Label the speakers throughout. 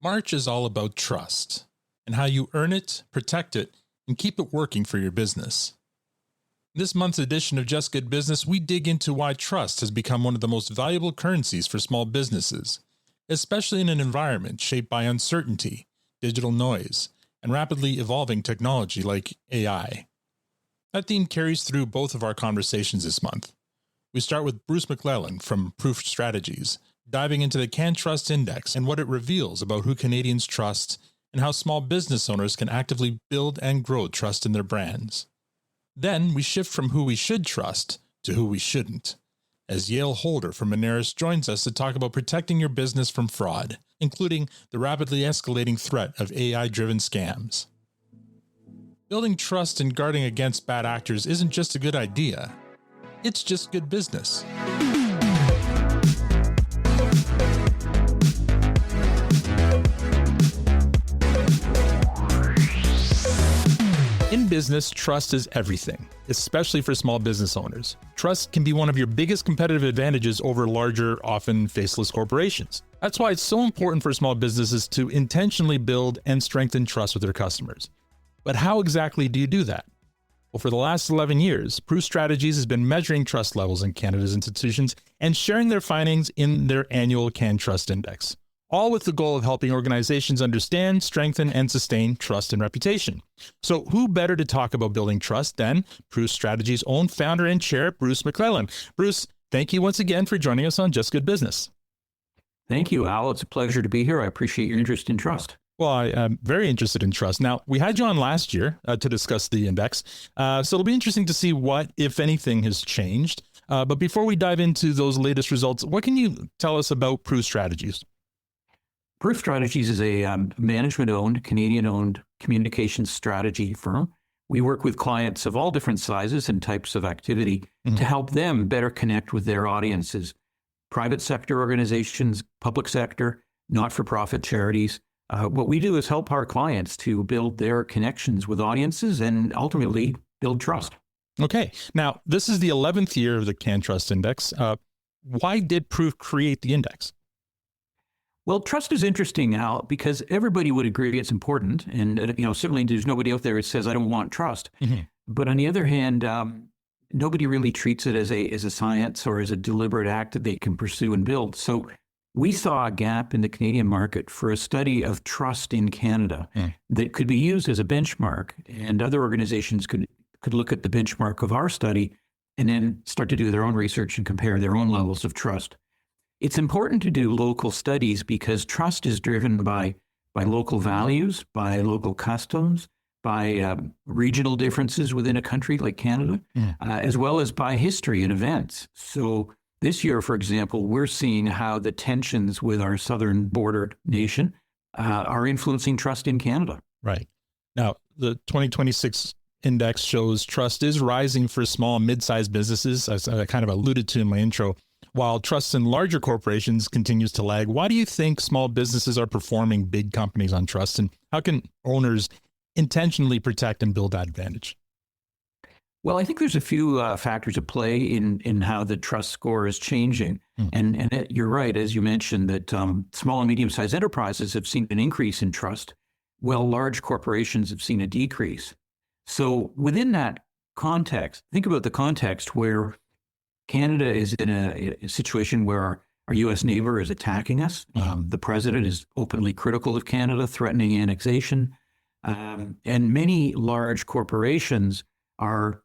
Speaker 1: March is all about trust and how you earn it, protect it, and keep it working for your business. In this month's edition of Just Good Business, we dig into why trust has become one of the most valuable currencies for small businesses, especially in an environment shaped by uncertainty, digital noise, and rapidly evolving technology like AI. That theme carries through both of our conversations this month. We start with Bruce MacLellan from Proof Strategies, diving into the CanTrust Index and what it reveals about who Canadians trust and how small business owners can actively build and grow trust in their brands. Then we shift from who we should trust to who we shouldn't, as Yale Holder from Moneris joins us to talk about protecting your business from fraud, including the rapidly escalating threat of AI-driven scams. Building trust and guarding against bad actors isn't just a good idea, it's just good business. In business, trust is everything, especially for small business owners. Trust can be one of your biggest competitive advantages over larger, often faceless corporations. That's why it's so important for small businesses to intentionally build and strengthen trust with their customers. But how exactly do you do that? Well, for the last 11 years, Proof Strategies has been measuring trust levels in Canada's institutions and sharing their findings in their annual CanTrust Index, all with the goal of helping organizations understand, strengthen, and sustain trust and reputation. So who better to talk about building trust than Proof Strategies' own founder and chair, Bruce MacLellan. Bruce, thank you once again for joining us on Just Good Business.
Speaker 2: Thank you, Al. It's a pleasure to be here. I appreciate your interest in trust.
Speaker 1: Well, I am very interested in trust. Now, we had you on last year to discuss the index, so it'll be interesting to see what, if anything, has changed. But before we dive into those latest results, what can you tell us about Proof Strategies?
Speaker 2: Proof Strategies is a management-owned, Canadian-owned communications strategy firm. We work with clients of all different sizes and types of activity to help them better connect with their audiences. Private sector organizations, public sector, not-for-profit charities. What we do is help our clients to build their connections with audiences and ultimately build trust.
Speaker 1: Okay. Now, this is the 11th year of the CanTrust Index. Why did Proof create the index?
Speaker 2: Well, trust is interesting, Al, because everybody would agree it's important. And, certainly there's nobody out there that says, I don't want trust. But on the other hand, nobody really treats it as a science or as a deliberate act that they can pursue and build. So we saw a gap in the Canadian market for a study of trust in Canada that could be used as a benchmark. And other organizations could look at the benchmark of our study and then start to do their own research and compare their own levels of trust. It's important to do local studies because trust is driven by local values, by local customs, by regional differences within a country like Canada, as well as by history and events. So this year, for example, we're seeing how the tensions with our southern border nation are influencing trust in Canada.
Speaker 1: Right. Now, the 2026 index shows trust is rising for small and mid-sized businesses, as I kind of alluded to in my intro, while trust in larger corporations continues to lag. Why do you think small businesses are performing big companies on trust, and how can owners intentionally protect and build that advantage?
Speaker 2: Well, I think there's a few factors at play in how the trust score is changing. And you're right, as you mentioned, that small and medium-sized enterprises have seen an increase in trust, while large corporations have seen a decrease. So within that context, think about the context where Canada is in a situation where our U.S. neighbor is attacking us. The president is openly critical of Canada, threatening annexation. And many large corporations are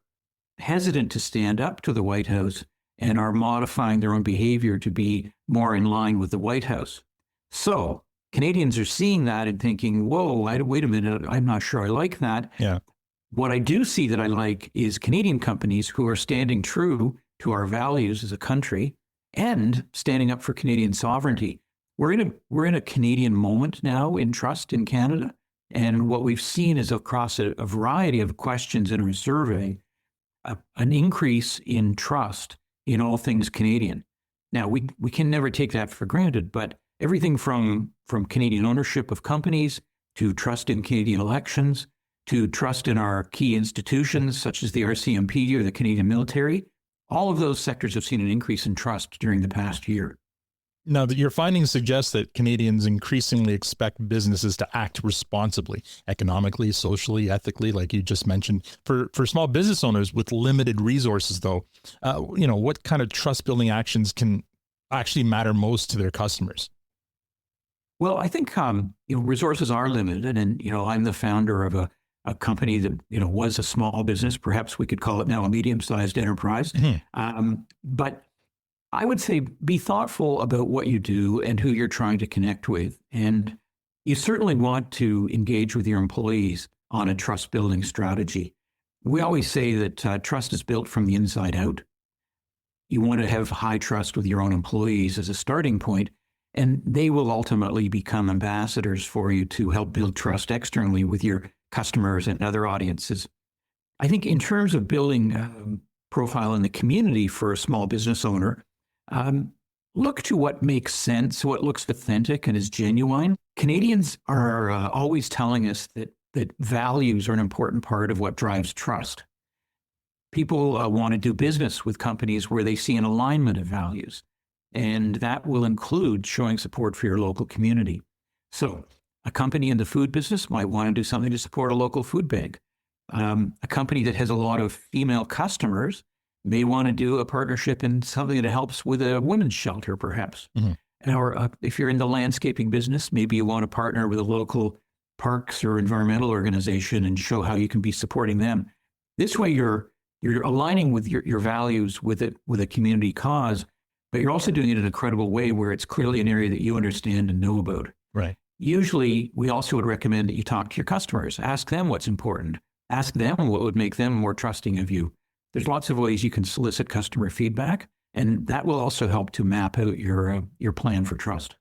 Speaker 2: hesitant to stand up to the White House and are modifying their own behavior to be more in line with the White House. So Canadians are seeing that and thinking, whoa, wait a minute, I'm not sure I like that.
Speaker 1: Yeah.
Speaker 2: What I do see that I like is Canadian companies who are standing true to our values as a country and standing up for Canadian sovereignty. We're in a Canadian moment now in trust in Canada. And what we've seen is across a variety of questions in our survey, an increase in trust in all things Canadian. Now, we can never take that for granted, but everything from Canadian ownership of companies to trust in Canadian elections to trust in our key institutions such as the RCMP or the Canadian military, all of those sectors have seen an increase in trust during the past year.
Speaker 1: Now, that your findings suggest that Canadians increasingly expect businesses to act responsibly, economically, socially, ethically, like you just mentioned. For small business owners with limited resources, though, what kind of trust building actions can actually matter most to their customers?
Speaker 2: Well, I think resources are limited, and I'm the founder of a company that was a small business. Perhaps we could call it now a medium-sized enterprise. But I would say be thoughtful about what you do and who you're trying to connect with, and you certainly want to engage with your employees on a trust-building strategy. We always say that trust is built from the inside out. You want to have high trust with your own employees as a starting point, and they will ultimately become ambassadors for you to help build trust externally with your customers and other audiences. I think in terms of building profile in the community for a small business owner, look to what makes sense, what looks authentic and is genuine. Canadians are always telling us that values are an important part of what drives trust. People want to do business with companies where they see an alignment of values, and that will include showing support for your local community. So a company in the food business might want to do something to support a local food bank. A company that has a lot of female customers may want to do a partnership in something that helps with a women's shelter, perhaps. Or if you're in the landscaping business, maybe you want to partner with a local parks or environmental organization and show how you can be supporting them. This way, you're aligning with your values with a community cause, but you're also doing it in a credible way where it's clearly an area that you understand and know about.
Speaker 1: Right.
Speaker 2: Usually, we also would recommend that you talk to your customers. Ask them what's important. Ask them what would make them more trusting of you. There's lots of ways you can solicit customer feedback, and that will also help to map out your plan for trust.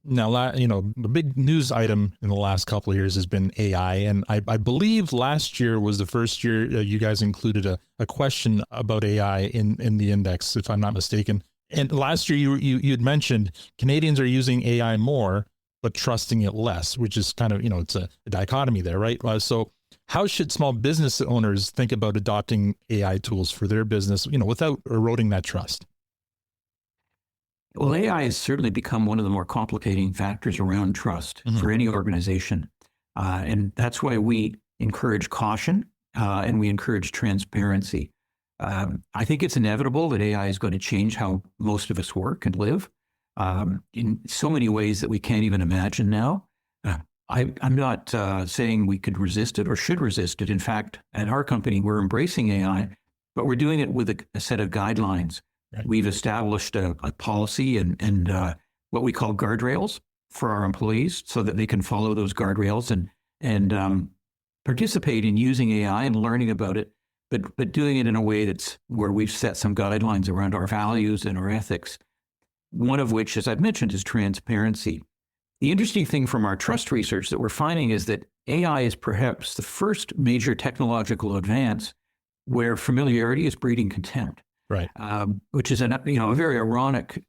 Speaker 1: Now, the big news item in the last couple of years has been AI. And I believe last year was the first year you guys included a question about AI in the index, if I'm not mistaken. And last year you had mentioned Canadians are using AI more, but trusting it less, which is kind of, it's a dichotomy there, right? So how should small business owners think about adopting AI tools for their business, without eroding that trust?
Speaker 2: Well, AI has certainly become one of the more complicating factors around trust for any organization. And that's why we encourage caution and we encourage transparency. I think it's inevitable that AI is going to change how most of us work and live in so many ways that we can't even imagine now. I'm not saying we could resist it or should resist it. In fact, at our company, we're embracing AI, but we're doing it with a set of guidelines. Right. We've established a policy and what we call guardrails for our employees so that they can follow those guardrails and participate in using AI and learning about it, but doing it in a way that's where we've set some guidelines around our values and our ethics, one of which, as I've mentioned, is transparency. The interesting thing from our trust research that we're finding is that AI is perhaps the first major technological advance where familiarity is breeding contempt.
Speaker 1: Right.
Speaker 2: Which is a very ironic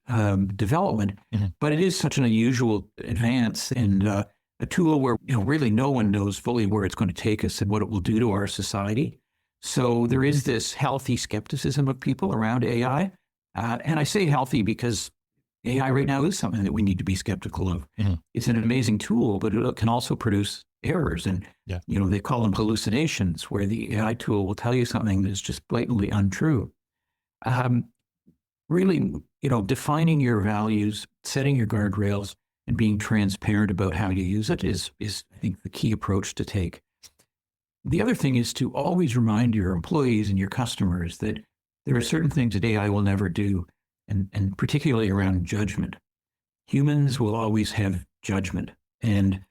Speaker 2: development, but it is such an unusual advance and a tool where really no one knows fully where it's going to take us and what it will do to our society. So there is this healthy skepticism of people around AI, and I say healthy because AI right now is something that we need to be skeptical of. It's an amazing tool, but it can also produce errors, and they call them hallucinations, where the AI tool will tell you something that is just blatantly untrue. Really, defining your values, setting your guardrails, and being transparent about how you use it is I think, the key approach to take. The other thing is to always remind your employees and your customers that there are certain things that AI will never do, and particularly around judgment. Humans will always have judgment. And,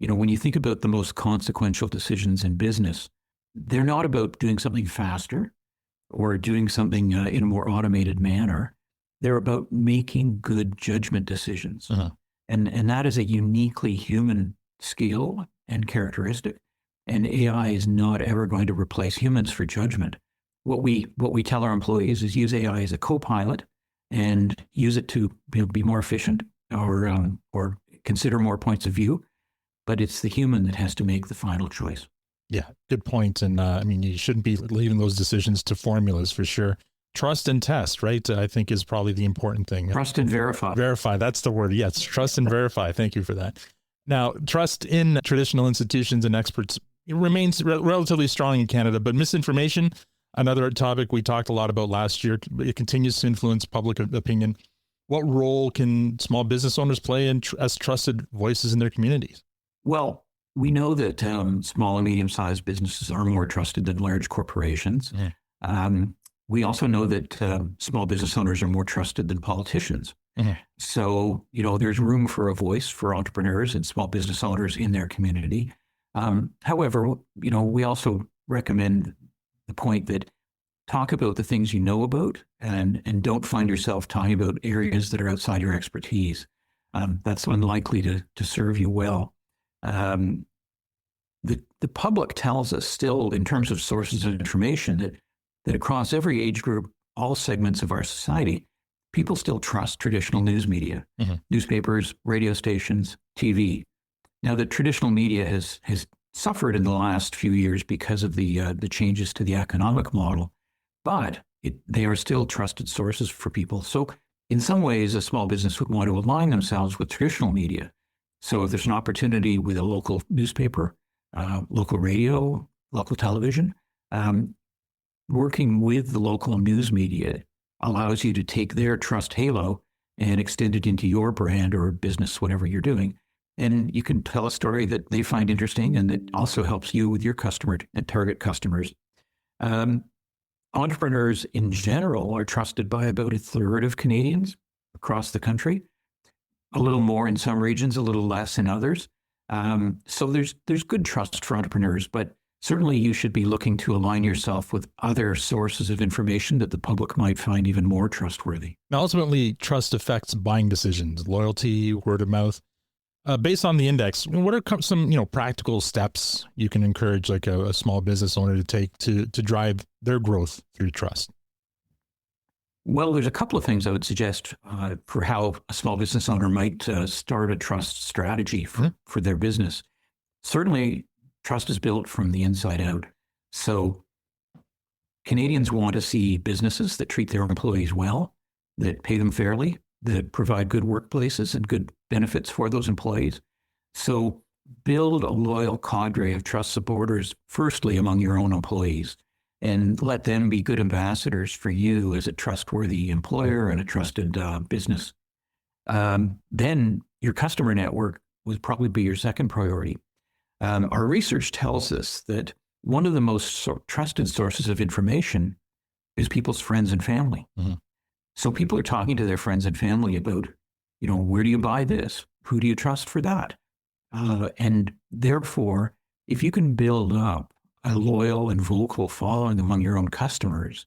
Speaker 2: when you think about the most consequential decisions in business, they're not about doing something faster or doing something in a more automated manner. They're about making good judgment decisions. And that is a uniquely human skill and characteristic. And AI is not ever going to replace humans for judgment. What we tell our employees is use AI as a co-pilot and use it to be more efficient or consider more points of view. But it's the human that has to make the final choice.
Speaker 1: Yeah, good point. And you shouldn't be leaving those decisions to formulas for sure. trust and test, right? I think is probably the important thing.
Speaker 2: Trust and verify.
Speaker 1: Verify, that's the word. Yes, trust and verify. Thank you for that. Now, trust in traditional institutions and experts remains relatively strong in Canada, but misinformation, another topic we talked a lot about last year, it continues to influence public opinion. What role can small business owners play as trusted voices in their communities?
Speaker 2: Well, we know that small and medium-sized businesses are more trusted than large corporations. We also know that small business owners are more trusted than politicians. So, there's room for a voice for entrepreneurs and small business owners in their community. However, we also recommend the point that talk about the things you know about and don't find yourself talking about areas that are outside your expertise. That's unlikely to serve you well. The public tells us still, in terms of sources of information, that across every age group, all segments of our society, people still trust traditional news media, newspapers, radio stations, TV. Now, the traditional media has suffered in the last few years because of the changes to the economic model, but they are still trusted sources for people. So in some ways, a small business would want to align themselves with traditional media. So if there's an opportunity with a local newspaper, local radio, local television, working with the local news media allows you to take their trust halo and extend it into your brand or business, whatever you're doing. And you can tell a story that they find interesting and that also helps you with your customer and target customers. Entrepreneurs in general are trusted by about a third of Canadians across the country, a little more in some regions, a little less in others. So there's good trust for entrepreneurs, but certainly you should be looking to align yourself with other sources of information that the public might find even more trustworthy.
Speaker 1: Now, ultimately, trust affects buying decisions, loyalty, word of mouth. Based on the index, what are some practical steps you can encourage like a small business owner to take to drive their growth through trust?
Speaker 2: Well, there's a couple of things I would suggest for how a small business owner might start a trust strategy for their business. Certainly, trust is built from the inside out. So Canadians want to see businesses that treat their employees well, that pay them fairly, that provide good workplaces and good benefits for those employees. So build a loyal cadre of trust supporters, firstly among your own employees, and let them be good ambassadors for you as a trustworthy employer and a trusted business. Then your customer network would probably be your second priority. Our research tells us that one of the most trusted sources of information is people's friends and family. So people are talking to their friends and family about, where do you buy this? Who do you trust for that? And therefore, if you can build up a loyal and vocal following among your own customers,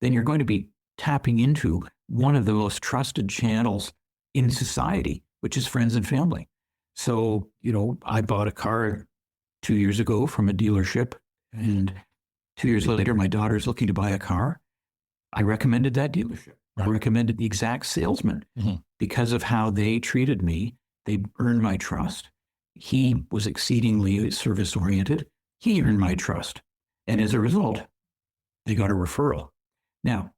Speaker 2: then you're going to be tapping into one of the most trusted channels in society, which is friends and family. So, I bought a car 2 years ago from a dealership, and 2 years later, my daughter's looking to buy a car. I recommended that dealership. I recommended the exact salesman because of how they treated me. They earned my trust. He was exceedingly service-oriented. He earned my trust. And as a result, they got a referral. Now,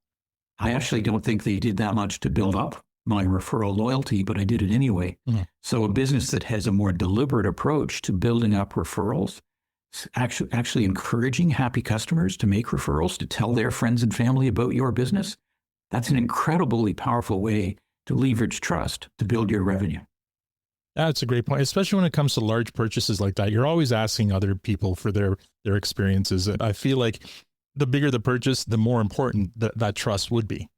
Speaker 2: I actually don't think they did that much to build up my referral loyalty, but I did it anyway. So a business that has a more deliberate approach to building up referrals, actually encouraging happy customers to make referrals, to tell their friends and family about your business, that's an incredibly powerful way to leverage trust to build your revenue.
Speaker 1: That's a great point, especially when it comes to large purchases like that. You're always asking other people for their experiences. And I feel like the bigger the purchase, the more important that trust would be.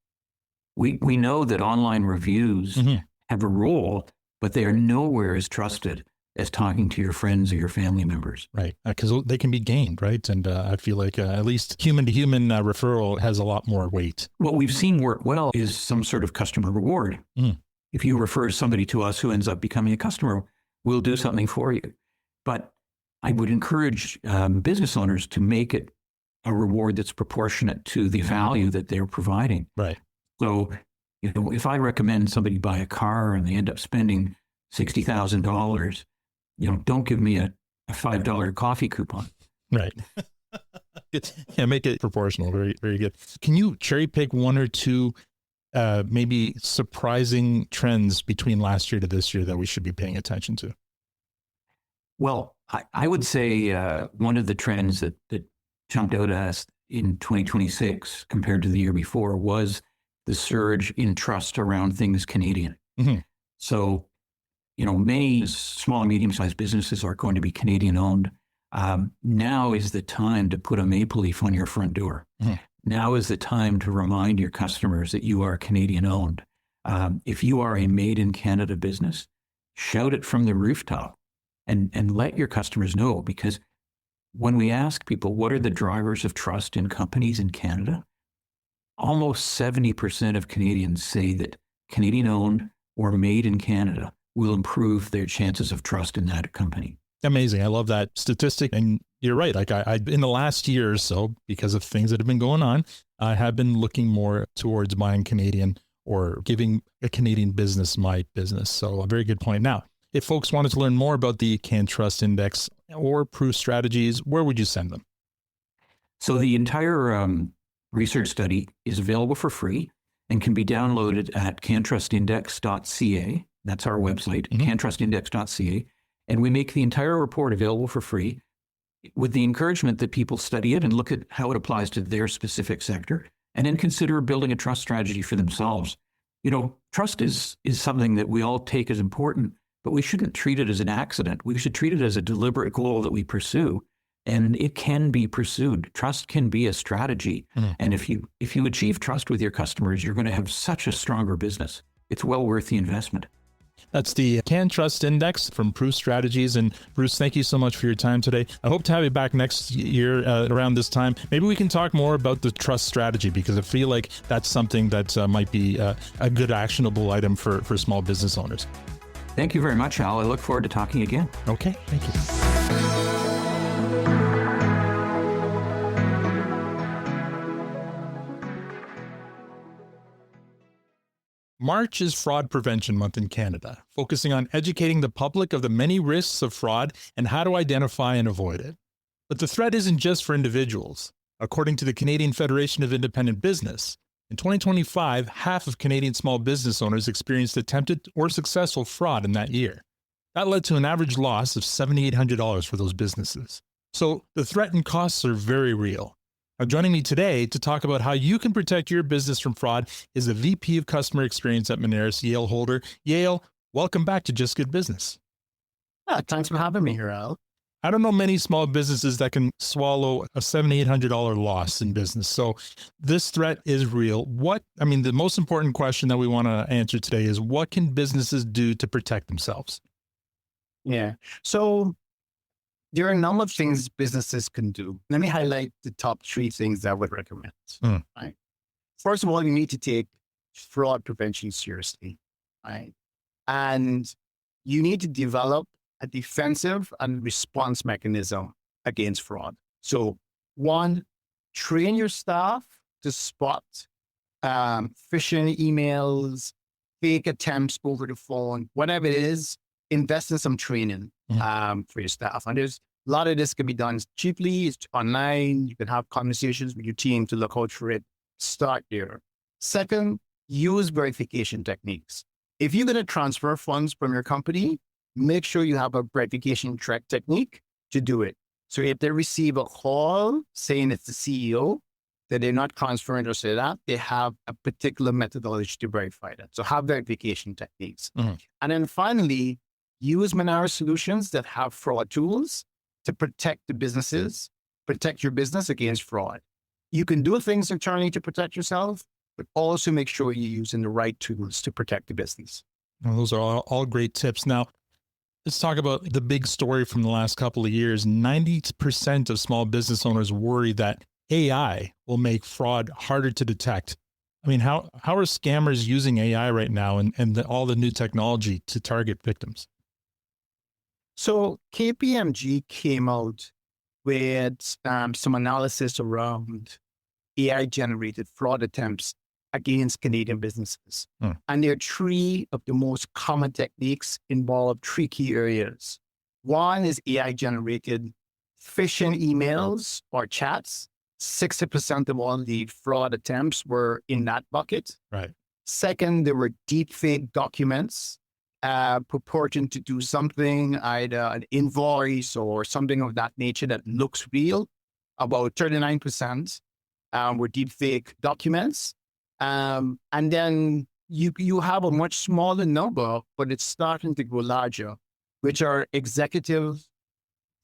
Speaker 2: We know that online reviews have a role, but they are nowhere as trusted as talking to your friends or your family members.
Speaker 1: Right, because they can be gained, right? And I feel like at least human-to-human referral has a lot more weight.
Speaker 2: What we've seen work well is some sort of customer reward. If you refer somebody to us who ends up becoming a customer, we'll do something for you. But I would encourage business owners to make it a reward that's proportionate to the value that they're providing.
Speaker 1: Right.
Speaker 2: So, if I recommend somebody buy a car and they end up spending $60,000, don't give me a $5 coffee coupon.
Speaker 1: Right. Good. Yeah, make it proportional. Very, very good. Can you cherry pick one or two maybe surprising trends between last year to this year that we should be paying attention to?
Speaker 2: Well, I would say one of the trends that jumped out at us in 2026 compared to the year before was the surge in trust around things Canadian.
Speaker 1: Mm-hmm.
Speaker 2: So, many small and medium-sized businesses are going to be Canadian owned. Now is the time to put a maple leaf on your front door. Mm-hmm. Now is the time to remind your customers that you are Canadian owned. If you are a made in Canada business, shout it from the rooftop and let your customers know, because when we ask people, what are the drivers of trust in companies in Canada? Almost 70% of Canadians say that Canadian owned or made in Canada will improve their chances of trust in that company.
Speaker 1: Amazing. I love that statistic. And you're right. Like I in the last year or so, because of things that have been going on, I have been looking more towards buying Canadian or giving a Canadian business my business. So a very good point. Now, if folks wanted to learn more about the CanTrust Index or Proof strategies, where would you send them?
Speaker 2: So the entire research study is available for free and can be downloaded at cantrustindex.ca. That's our website, cantrustindex.ca. And we make the entire report available for free with the encouragement that people study it and look at how it applies to their specific sector, and then consider building a trust strategy for themselves. Trust is something that we all take as important, but we shouldn't treat it as an accident. We should treat it as a deliberate goal that we pursue, and it can be pursued. Trust can be a strategy. Mm-hmm. And if you achieve trust with your customers, you're going to have such a stronger business. It's well worth the investment.
Speaker 1: That's the CanTrust Index from Proof Strategies. And Bruce, thank you so much for your time today. I hope to have you back next year around this time. Maybe we can talk more about the trust strategy, because I feel like that's something that might be a good actionable item for small business owners.
Speaker 2: Thank you very much, Al. I look forward to talking again.
Speaker 1: Okay, thank you. March is Fraud Prevention Month in Canada, focusing on educating the public of the many risks of fraud and how to identify and avoid it. But the threat isn't just for individuals. According to the Canadian Federation of Independent Business, in 2025, half of Canadian small business owners experienced attempted or successful fraud in that year. That led to an average loss of $7,800 for those businesses. So the threat and costs are very real. Now, joining me today to talk about how you can protect your business from fraud is the VP of Customer Experience at Moneris, Yale Holder. Yale, welcome back to Just Good Business.
Speaker 3: Thanks for having me here, Al.
Speaker 1: I don't know many small businesses that can swallow a $7,800 loss in business. So this threat is real. The most important question that we want to answer today is, what can businesses do to protect themselves?
Speaker 3: Yeah. So there are a number of things businesses can do. Let me highlight the top 3 things I would recommend. Right. First of all, you need to take fraud prevention seriously. Right. And you need to develop a defensive and response mechanism against fraud. So 1, train your staff to spot phishing emails, fake attempts over the phone, whatever it is. Invest in some training for your staff. And there's a lot of this can be done cheaply. It's online. You can have conversations with your team to look out for it. Start there. Second, use verification techniques. If you're going to transfer funds from your company, make sure you have a verification track technique to do it. So if they receive a call saying it's the CEO, that they're not transferring or say that, they have a particular methodology to verify that. So have verification techniques. Mm-hmm. And then finally, use Moneris solutions that have fraud tools to protect your business against fraud. You can do things internally to protect yourself, but also make sure you're using the right tools to protect the business.
Speaker 1: Well, those are all great tips. Now, let's talk about the big story from the last couple of years. 90% of small business owners worry that AI will make fraud harder to detect. How are scammers using AI right now and all the new technology to target victims?
Speaker 3: So KPMG came out with some analysis around AI-generated fraud attempts against Canadian businesses. And there are 3 of the most common techniques involve 3 key areas. 1 is AI-generated phishing emails or chats. 60% of all the fraud attempts were in that bucket.
Speaker 1: Right.
Speaker 3: Second, there were deepfake documents purporting to do something, either an invoice or something of that nature that looks real. About 39% were deepfake documents. And then you have a much smaller number, but it's starting to go larger, which are executive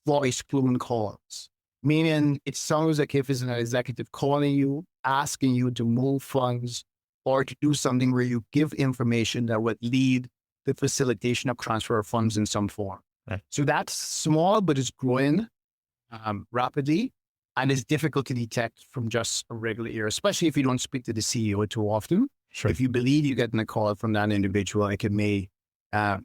Speaker 3: voice clone calls. Meaning it sounds like if it's an executive calling you, asking you to move funds or to do something where you give information that would lead the facilitation of transfer of funds in some form.
Speaker 1: Right.
Speaker 3: So that's small, but it's growing rapidly, and it's difficult to detect from just a regular ear, especially if you don't speak to the CEO too often.
Speaker 1: Sure.
Speaker 3: If you believe you're getting a call from that individual, it may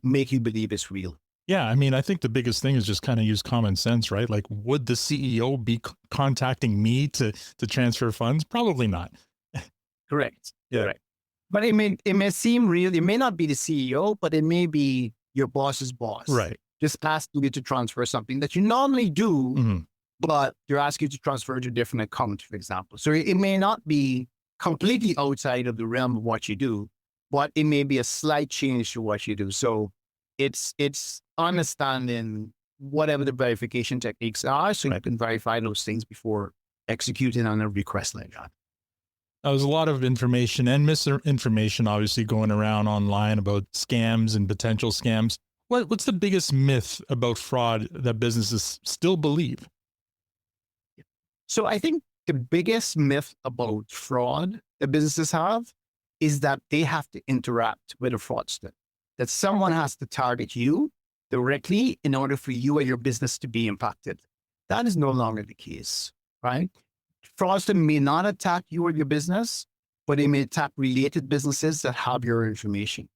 Speaker 3: make you believe it's real.
Speaker 1: Yeah, I mean, I think the biggest thing is just kind of use common sense, right? Like, would the CEO be contacting me to transfer funds? Probably not.
Speaker 3: Correct.
Speaker 1: Yeah.
Speaker 3: Correct. But it may seem real. It may not be the CEO, but it may be your boss's boss.
Speaker 1: Right.
Speaker 3: Just asking you to transfer something that you normally do, but they're asking you to transfer to a different account, for example. So it may not be completely outside of the realm of what you do, but it may be a slight change to what you do. So it's understanding whatever the verification techniques are, so you can verify those things before executing on a request like that.
Speaker 1: There's a lot of information and misinformation, obviously, going around online about scams and potential scams. What's the biggest myth about fraud that businesses still believe?
Speaker 3: So I think the biggest myth about fraud that businesses have is that they have to interact with a fraudster, that someone has to target you directly in order for you or your business to be impacted. That is no longer the case, right? Fraudster may not attack you or your business, but they may attack related businesses that have your information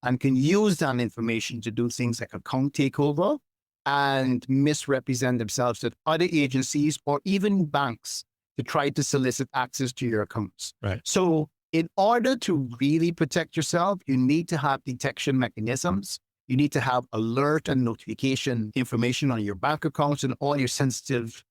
Speaker 3: and can use that information to do things like account takeover and misrepresent themselves to other agencies or even banks to try to solicit access to your accounts.
Speaker 1: Right.
Speaker 3: So in order to really protect yourself, you need to have detection mechanisms. You need to have alert and notification information on your bank accounts and all your sensitive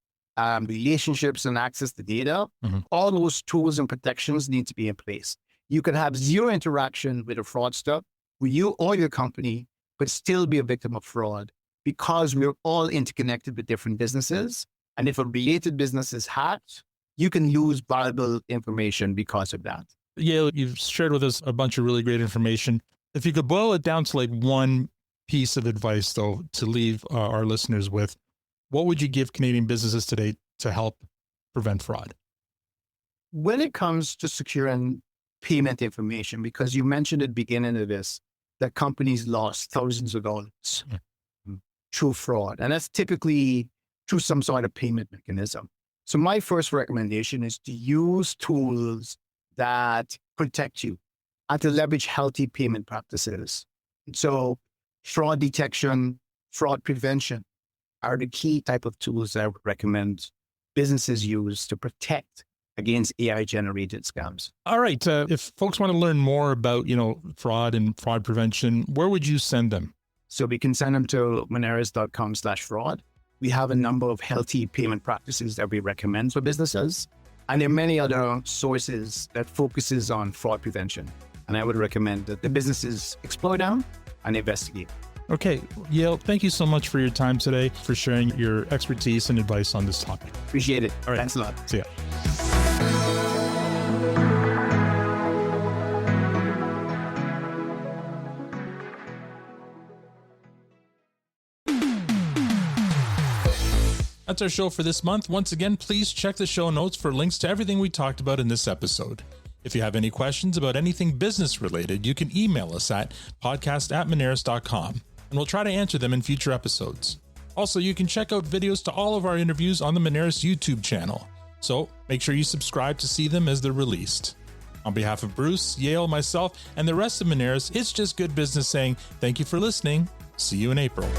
Speaker 3: relationships and access to data. All those tools and protections need to be in place. You can have zero interaction with a fraudster, with you or your company, but still be a victim of fraud because we're all interconnected with different businesses. And if a related business is hacked, you can lose valuable information because of that.
Speaker 1: Yale, you've shared with us a bunch of really great information. If you could boil it down to like one piece of advice, though, to leave our listeners with, what would you give Canadian businesses today to help prevent fraud?
Speaker 3: When it comes to securing payment information, because you mentioned at the beginning of this, that companies lost thousands of dollars through fraud. And that's typically through some sort of payment mechanism. So my first recommendation is to use tools that protect you and to leverage healthy payment practices. So fraud detection, fraud prevention are the key type of tools that I would recommend businesses use to protect against AI-generated scams.
Speaker 1: All right. If folks want to learn more about, fraud and fraud prevention, where would you send them?
Speaker 3: So we can send them to moneris.com/fraud. We have a number of healthy payment practices that we recommend for businesses. And there are many other sources that focuses on fraud prevention. And I would recommend that the businesses explore them and investigate.
Speaker 1: Okay, Yale, thank you so much for your time today, for sharing your expertise and advice on this topic.
Speaker 3: Appreciate it.
Speaker 1: All right.
Speaker 3: Thanks a lot.
Speaker 1: See ya. That's our show for this month. Once again, please check the show notes for links to everything we talked about in this episode. If you have any questions about anything business related, you can email us at podcast@moneris.com, and we'll try to answer them in future episodes. Also, you can check out videos to all of our interviews on the Moneris YouTube channel, so make sure you subscribe to see them as they're released. On behalf of Bruce, Yale, myself, and the rest of Moneris, it's just good business saying thank you for listening. See you in April.